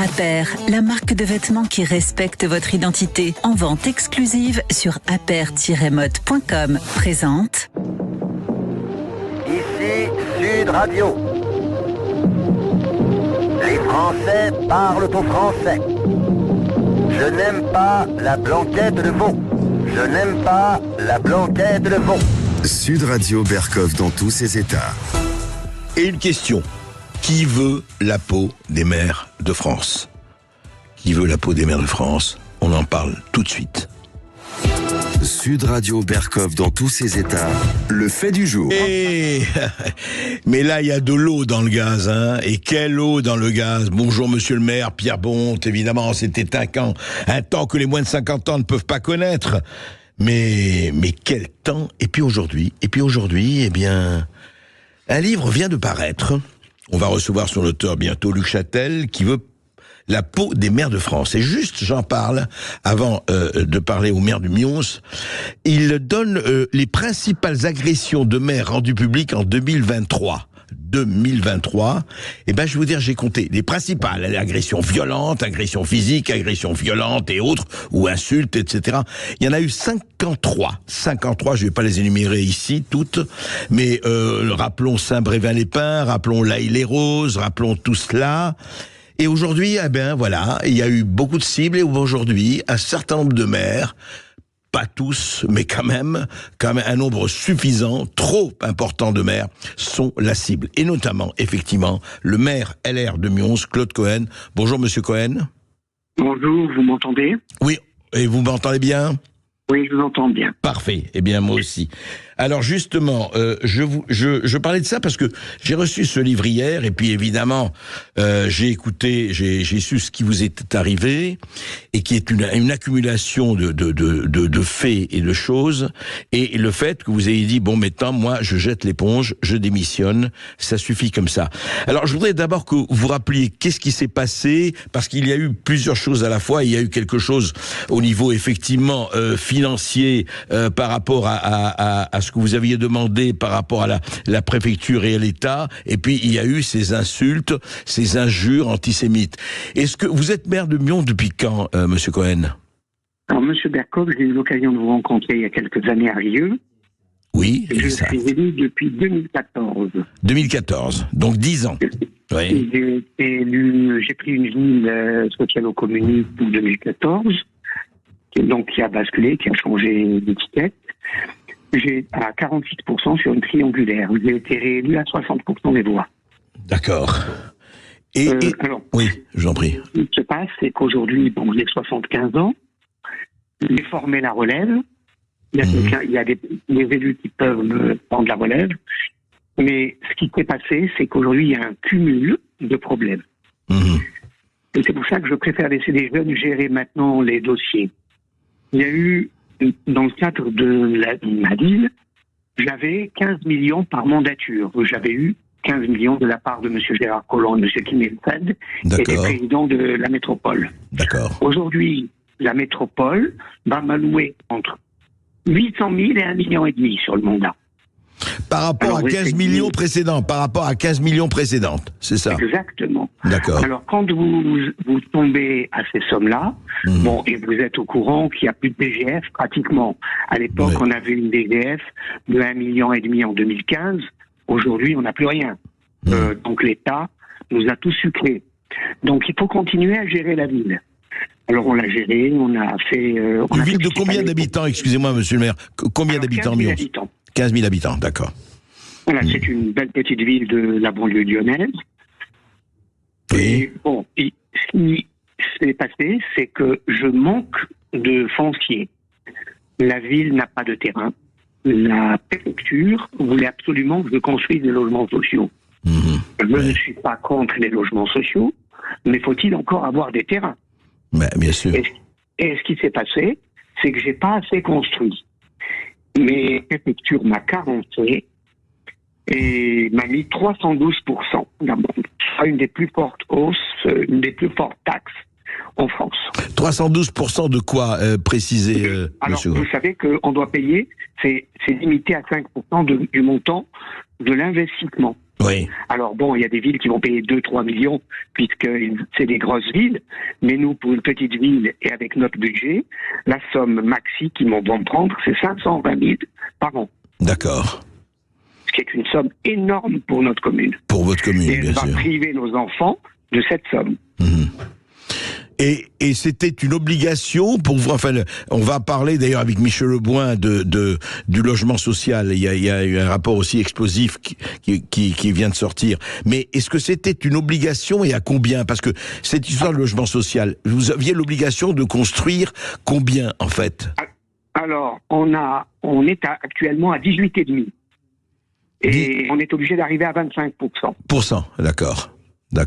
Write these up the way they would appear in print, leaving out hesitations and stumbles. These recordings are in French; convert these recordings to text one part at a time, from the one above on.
Aper, la marque de vêtements qui respecte votre identité. En vente exclusive sur aper-mode.com. Présente. Ici Sud Radio. Les Français parlent au français. Je n'aime pas la blanquette de veau. Je n'aime pas la blanquette de veau. Sud Radio Berkov dans tous ses états. Et une question. Qui veut la peau des mers de France ? Qui veut la peau des mers de France ? On en parle tout de suite. Sud Radio Berkov dans tous ses états. Le fait du jour. Mais là, il y a de l'eau dans le gaz, hein. Et quelle eau dans le gaz. Bonjour, monsieur le maire, Pierre Bonte. Évidemment, c'était un temps que les moins de 50 ans ne peuvent pas connaître. Mais quel temps. Et puis aujourd'hui, eh bien, un livre vient de paraître. On va recevoir son auteur bientôt, Luc Châtel, qui veut la peau des mers de France. Et juste, j'en parle, avant de parler au maire du Mions, il donne les principales agressions de maires rendues publiques en 2023. Et ben je vais vous dire, j'ai compté les principales, agressions violentes, agressions physiques, agressions violentes et autres, ou insultes, etc. Il y en a eu 53, je vais pas les énumérer ici toutes, mais rappelons Saint-Brévin-les-Pins, rappelons l'Aille-les-Roses, rappelons tout cela. Et aujourd'hui, eh ben voilà, il y a eu beaucoup de cibles, et aujourd'hui, un certain nombre de maires, pas tous, mais quand même un nombre suffisant, trop important de maires sont la cible. Et notamment, effectivement, le maire LR de Mions, Claude Cohen. Bonjour, monsieur Cohen. Bonjour, vous m'entendez ? Oui, et vous m'entendez bien ? Oui, je vous entends bien. Parfait. Eh bien, moi aussi. Alors, justement, je parlais de ça parce que j'ai reçu ce livre hier, et puis évidemment, j'ai su ce qui vous était arrivé, et qui est une accumulation de faits et de choses, et le fait que vous ayez dit, bon, maintenant, moi, je jette l'éponge, je démissionne, ça suffit comme ça. Alors, je voudrais d'abord que vous rappeliez qu'est-ce qui s'est passé, parce qu'il y a eu plusieurs choses à la fois. Il y a eu quelque chose au niveau, effectivement, financier, par rapport à ce que vous aviez demandé par rapport à la préfecture et à l'État, et puis il y a eu ces insultes, ces injures antisémites. Est-ce que vous êtes maire de Mions depuis quand, monsieur Cohen ? Alors, monsieur Berkov, j'ai eu l'occasion de vous rencontrer il y a quelques années à Rieux. Oui, je suis élu depuis 2014. 2014, donc 10 ans. Oui. J'ai été élu, j'ai pris une ville socialo-communiste en 2014, donc qui a basculé, qui a changé d'étiquette. J'ai à 46% sur une triangulaire. J'ai été réélu à 60% des voix. D'accord. Alors, oui, je vous en prie. Ce qui se passe, c'est qu'aujourd'hui, j'ai 75 ans. J'ai formé la relève. Il y a des élus qui peuvent me prendre la relève. Mais ce qui s'est passé, c'est qu'aujourd'hui, il y a un cumul de problèmes. Et c'est pour ça que je préfère laisser les jeunes gérer maintenant les dossiers. Il y a eu, dans le cadre de ma ville, j'avais 15 millions par mandature. J'avais eu 15 millions de la part de M. Gérard Collomb et M. Kimmelfeld, qui étaient présidents de la métropole. D'accord. Aujourd'hui, la métropole va m'allouer entre 800 000 et 1,5 million sur le mandat. Par rapport à 15 millions précédents, précédentes, c'est ça ? Exactement. D'accord. Alors, quand vous tombez à ces sommes-là, et vous êtes au courant qu'il n'y a plus de DGF, pratiquement. À l'époque, on avait une DGF de 1,5 million en 2015. Aujourd'hui, on n'a plus rien. Donc, l'État nous a tout sucré. Donc, il faut continuer à gérer la ville. Alors, on l'a géré, on a fait... Une ville de combien d'habitants, excusez-moi, monsieur le maire ? Combien d'habitants, 15 000 habitants. 15 000 habitants, d'accord. Voilà, c'est une belle petite ville de la banlieue lyonnaise. Et ce qui s'est passé, c'est que je manque de foncier. La ville n'a pas de terrain. La préfecture voulait absolument que je construise des logements sociaux. Je ne suis pas contre les logements sociaux, mais faut-il encore avoir des terrains ? Bien sûr. Et ce qui s'est passé, c'est que j'ai pas assez construit. Mais la préfecture m'a carencé et m'a mis 312% d'amende. C'est une des plus fortes hausses, une des plus fortes taxes en France. 312% de quoi, préciser, Alors, monsieur ? vous savez qu'on doit payer, c'est limité à 5% du montant de l'investissement. Oui. Alors bon, il y a des villes qui vont payer 2-3 millions, puisque c'est des grosses villes, mais nous, pour une petite ville et avec notre budget, la somme maxi qu'ils vont prendre, c'est 520 000 par an. D'accord. Ce qui est une somme énorme pour notre commune. Pour votre commune, et bien sûr. Et on va priver nos enfants de cette somme. Mmh. Et c'était une obligation pour vous. Enfin, on va parler d'ailleurs avec Michel Leboin du logement social. Il y a eu un rapport aussi explosif qui vient de sortir. Mais est-ce que c'était une obligation et à combien? Parce que cette histoire de logement social, vous aviez l'obligation de construire combien en fait? Alors, on est actuellement à 18,5. Et on est obligé d'arriver à 25%. D'accord.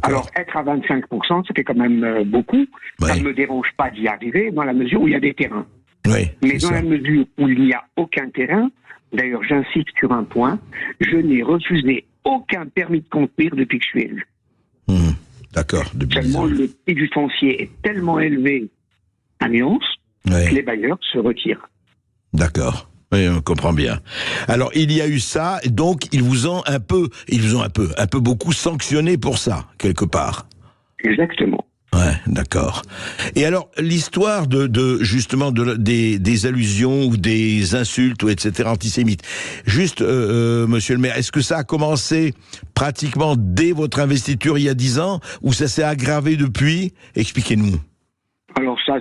Alors, être à 25%, ça fait quand même beaucoup. Ouais. Ça ne me dérange pas d'y arriver dans la mesure où il y a des terrains. Oui, mais dans la mesure où il n'y a aucun terrain, d'ailleurs j'insiste sur un point, je n'ai refusé aucun permis de construire depuis que je suis élu. D'accord. Seulement le prix du foncier est tellement élevé à Nyons que les bailleurs se retirent. D'accord. Oui, on comprend bien. Alors, il y a eu ça, donc ils vous ont un peu beaucoup sanctionné pour ça, quelque part. Exactement. Ouais, d'accord. Et alors, l'histoire justement des allusions ou des insultes ou etc. antisémites. Juste, monsieur le maire, est-ce que ça a commencé pratiquement dès votre investiture il y a 10 ans ou ça s'est aggravé depuis? Expliquez-nous. Alors ça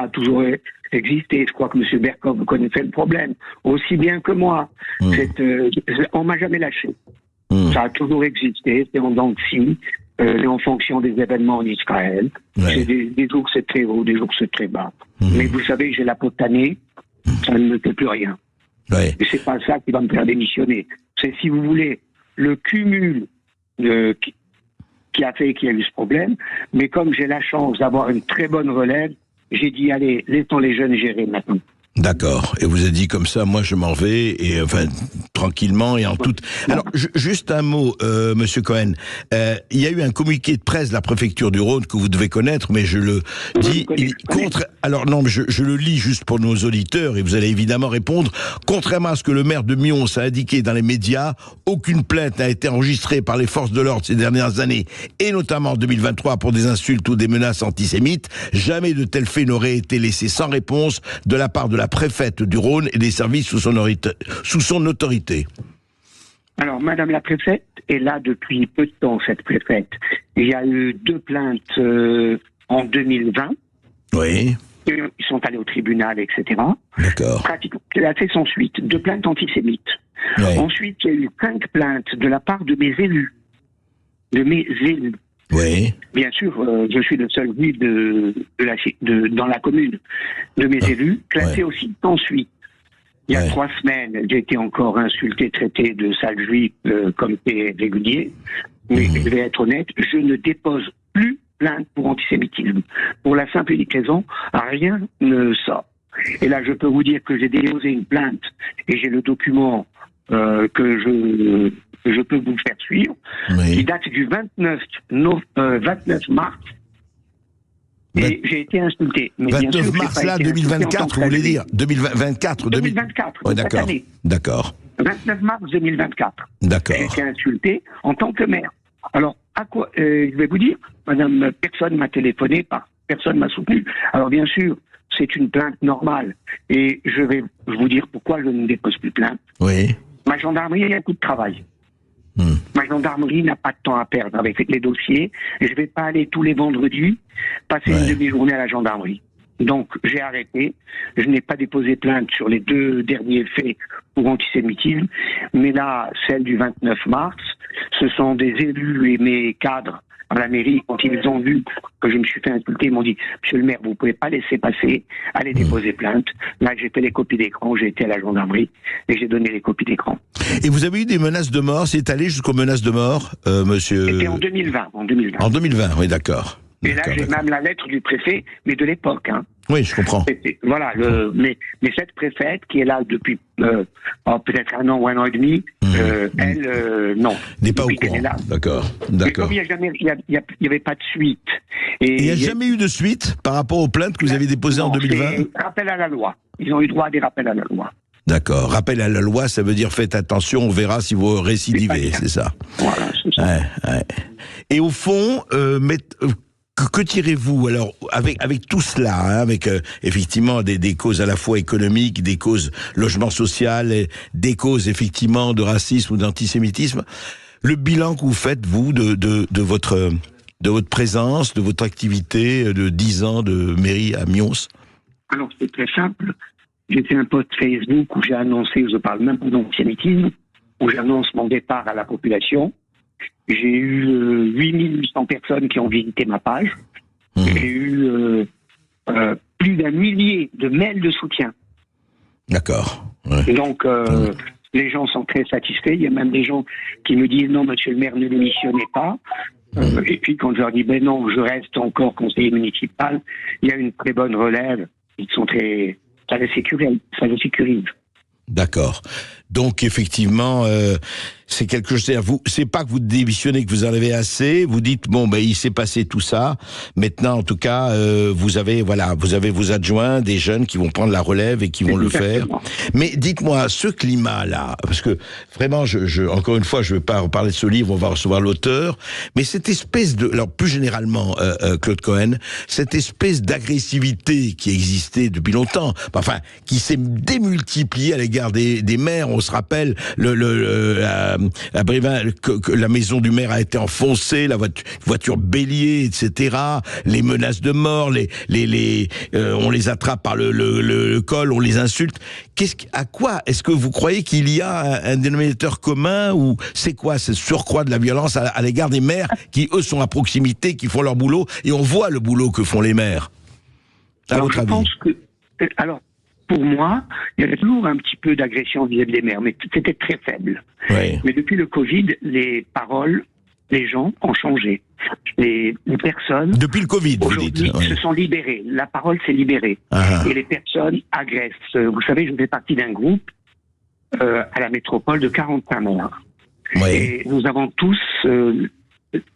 a toujours existé. Je crois que M. Berkov connaissait le problème aussi bien que moi. On m'a jamais lâché. Ça a toujours existé. C'est en dents de scie, en fonction des événements en Israël. Ouais. Des jours c'est très haut, des jours c'est très bas. Mais vous savez, j'ai la peau tannée, ça ne me fait plus rien. Ouais. Et c'est pas ça qui va me faire démissionner. C'est, si vous voulez, le cumul qui a fait qu'il y a eu ce problème, mais comme j'ai la chance d'avoir une très bonne relève, j'ai dit, allez, laissons les jeunes gérer maintenant. D'accord. Et vous avez dit comme ça, moi je m'en vais, et enfin, tranquillement et en toute... Alors, juste un mot, Monsieur Cohen. Il y a eu un communiqué de presse de la préfecture du Rhône que vous devez connaître, mais je le dis contre... Alors non, mais je le lis juste pour nos auditeurs, et vous allez évidemment répondre. Contrairement à ce que le maire de Mions a indiqué dans les médias, aucune plainte n'a été enregistrée par les forces de l'ordre ces dernières années, et notamment en 2023 pour des insultes ou des menaces antisémites. Jamais de tels faits n'auraient été laissés sans réponse de la part de la préfète du Rhône et des services sous son autorité. Alors, Madame la préfète est là depuis peu de temps, cette préfète. Il y a eu 2 plaintes en 2020. Oui. Ils sont allés au tribunal, etc. D'accord. Pratiquement, elle a fait sans suite. 2 plaintes antisémites. Oui. Ensuite, il y a eu 5 plaintes de la part de mes élus. Oui. Bien sûr, je suis le seul juif dans la commune de mes élus, classé aussi sans suite. Il y a 3 semaines, j'ai été encore insulté, traité de sale juif comme c'est régulier. Mais je vais être honnête, je ne dépose plus plainte pour antisémitisme. Pour la simple et unique raison, rien ne sort. Et là, je peux vous dire que j'ai déposé une plainte et j'ai le document que je peux vous faire suivre, qui date du 29 mars. Et j'ai été insulté. Mais 29 bien sûr, mars, là, 2024, vous voulez dire 2024. Oui, d'accord. D'accord. 29 mars 2024. D'accord. J'ai été insulté en tant que maire. Alors, à quoi je vais vous dire, madame, personne m'a téléphoné, personne m'a soutenu. Alors, bien sûr, c'est une plainte normale. Et je vais vous dire pourquoi je ne dépose plus plainte. Oui. Ma gendarmerie a un coup de travail. Ma gendarmerie n'a pas de temps à perdre avec les dossiers. Et je ne vais pas aller tous les vendredis passer une demi-journée à la gendarmerie. Donc, j'ai arrêté. Je n'ai pas déposé plainte sur les 2 derniers faits pour antisémitisme. Mais là, celle du 29 mars, ce sont des élus et mes cadres à la mairie, quand ils ont vu que je me suis fait insulter, ils m'ont dit « Monsieur le maire, vous ne pouvez pas laisser passer, allez déposer plainte ». Là, j'ai fait les copies d'écran, j'ai été à la gendarmerie et j'ai donné les copies d'écran. Et vous avez eu des menaces de mort, c'est allé jusqu'aux menaces de mort, monsieur... C'était en 2020. En 2020, oui, d'accord. Et là, j'ai même la lettre du préfet, mais de l'époque. Hein. Oui, je comprends. Voilà, mais cette préfète, qui est là depuis peut-être 1 an ou 1 an et demi, elle, non. N'est pas au courant. D'accord. Mais comme il n'y avait pas de suite. Et il n'y a jamais eu de suite par rapport aux plaintes que vous avez déposées en 2020 ? Rappel à la loi. Ils ont eu droit à des rappels à la loi. D'accord. Rappel à la loi, ça veut dire faites attention, on verra si vous récidivez, c'est ça. Voilà, c'est ça. Ouais. Et au fond, que tirez-vous alors avec tout cela, avec effectivement des causes à la fois économiques, des causes logement social, et des causes effectivement de racisme ou d'antisémitisme, le bilan que vous faites vous de votre présence, de votre activité de 10 ans de mairie à Mions? Alors c'est très simple. J'ai fait un post Facebook où j'ai annoncé, je parle même pas d'antisémitisme, où j'annonce mon départ à la population. J'ai eu 8800 personnes qui ont visité ma page. J'ai eu plus d'1 millier de mails de soutien. D'accord. Ouais. Donc, les gens sont très satisfaits. Il y a même des gens qui me disent « Non, monsieur le maire, ne démissionnez pas ». Et puis, quand je leur dis « Ben non, je reste encore conseiller municipal », il y a une très bonne relève. Ils sont très... Ça les sécurise. D'accord. Donc effectivement, c'est quelque chose. C'est pas que vous démissionnez, que vous en avez assez. Vous dites bon, il s'est passé tout ça. Maintenant, en tout cas, vous avez vos adjoints, des jeunes qui vont prendre la relève et qui vont le faire. Mais dites-moi, ce climat-là, parce que vraiment, encore une fois, je ne vais pas reparler de ce livre, on va recevoir l'auteur, mais cette espèce alors plus généralement, Claude Cohen, cette espèce d'agressivité qui existait depuis longtemps, enfin, qui s'est démultipliée à l'égard des maires. On se rappelle à Brévin que la maison du maire a été enfoncée, la voiture bélier, etc. Les menaces de mort, on les attrape par le col, on les insulte. À quoi est-ce que vous croyez qu'il y a un dénominateur commun, ou c'est quoi ce surcroît de la violence à l'égard des maires qui eux sont à proximité, qui font leur boulot, et on voit le boulot que font les maires? Alors je pense que pour moi, il y avait toujours un petit peu d'agression vis-à-vis des maires, mais c'était très faible. Oui. Mais depuis le Covid, les paroles, les gens ont changé. Les personnes... Depuis le Covid, vous dites. Se sont libérées. La parole s'est libérée. Et les personnes agressent. Vous savez, je fais partie d'un groupe à la métropole de 45 maires. Oui. Et nous avons tous...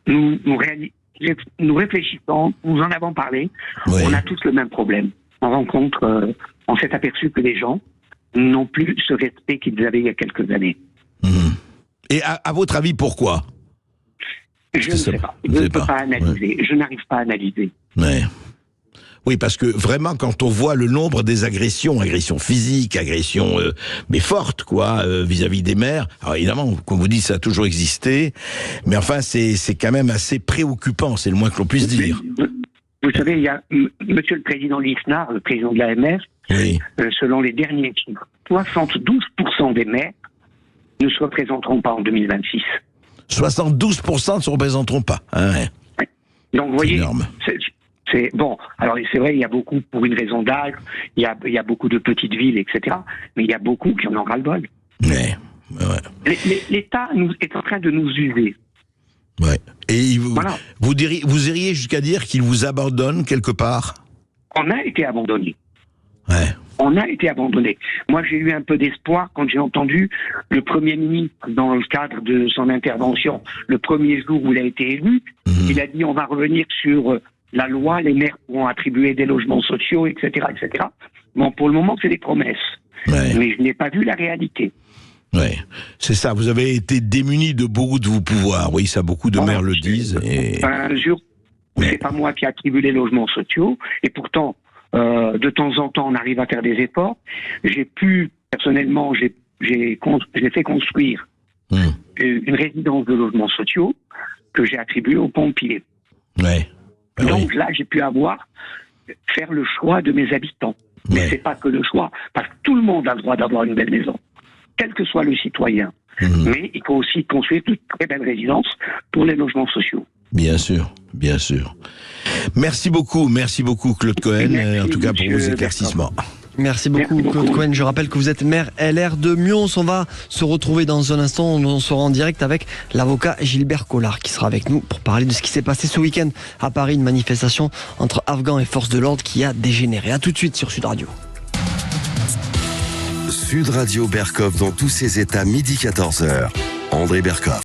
nous réfléchissons, nous en avons parlé. Oui. On a tous le même problème. On s'est aperçu que les gens n'ont plus ce respect qu'ils avaient il y a quelques années. Et à votre avis, pourquoi? Je ne sais pas. Je ne peux pas analyser. Ouais. Je n'arrive pas à analyser. Ouais. Oui, parce que vraiment, quand on voit le nombre des agressions physiques, agressions mais fortes, vis-à-vis des maires, alors évidemment, comme vous dites, ça a toujours existé, mais enfin, c'est quand même assez préoccupant, c'est le moins que l'on puisse dire. Vous savez, il y a monsieur le président Lisnard, le président de l'AMF, oui. Selon les derniers chiffres, 72% des maires ne se représenteront pas en 2026. 72% ne se représenteront pas. Ouais. Donc, vous voyez, énorme. C'est bon. Alors, c'est vrai, il y a beaucoup pour une raison d'âge, il y a beaucoup de petites villes, etc. Mais il y a beaucoup qui en ont ras-le-bol. Ouais. L'État est en train de nous user. Ouais. Et vous iriez jusqu'à dire qu'il vous abandonne quelque part? On a été abandonné. Ouais. On a été abandonné. Moi, j'ai eu un peu d'espoir quand j'ai entendu le Premier ministre, dans le cadre de son intervention, le premier jour où il a été élu, il a dit on va revenir sur la loi, les maires pourront attribuer des logements sociaux, etc., etc. Bon, pour le moment, c'est des promesses. Ouais. Mais je n'ai pas vu la réalité. Oui, c'est ça. Vous avez été démuni de beaucoup de vos pouvoirs. Oui, ça, beaucoup de maires le disent. C'est pas moi qui attribue les logements sociaux. Et pourtant, de temps en temps, on arrive à faire des efforts. Personnellement, j'ai fait construire une résidence de logements sociaux que j'ai attribuée aux pompiers. Ouais. Donc là, j'ai pu faire le choix de mes habitants. Mais c'est pas que le choix, parce que tout le monde a le droit d'avoir une belle maison, quel que soit le citoyen. Mais il faut aussi construire une très belle résidence pour les logements sociaux. Bien sûr, bien sûr. Merci beaucoup Claude Cohen, en tout cas pour vos éclaircissements. Merci beaucoup Claude Cohen. Je rappelle que vous êtes maire LR de Mions. On va se retrouver dans un instant. On sera en direct avec l'avocat Gilbert Collard qui sera avec nous pour parler de ce qui s'est passé ce week-end à Paris, une manifestation entre Afghans et forces de l'ordre qui a dégénéré. À tout de suite sur Sud Radio. Sud Radio Berkov dans tous ses états, midi 14h. André Berkov.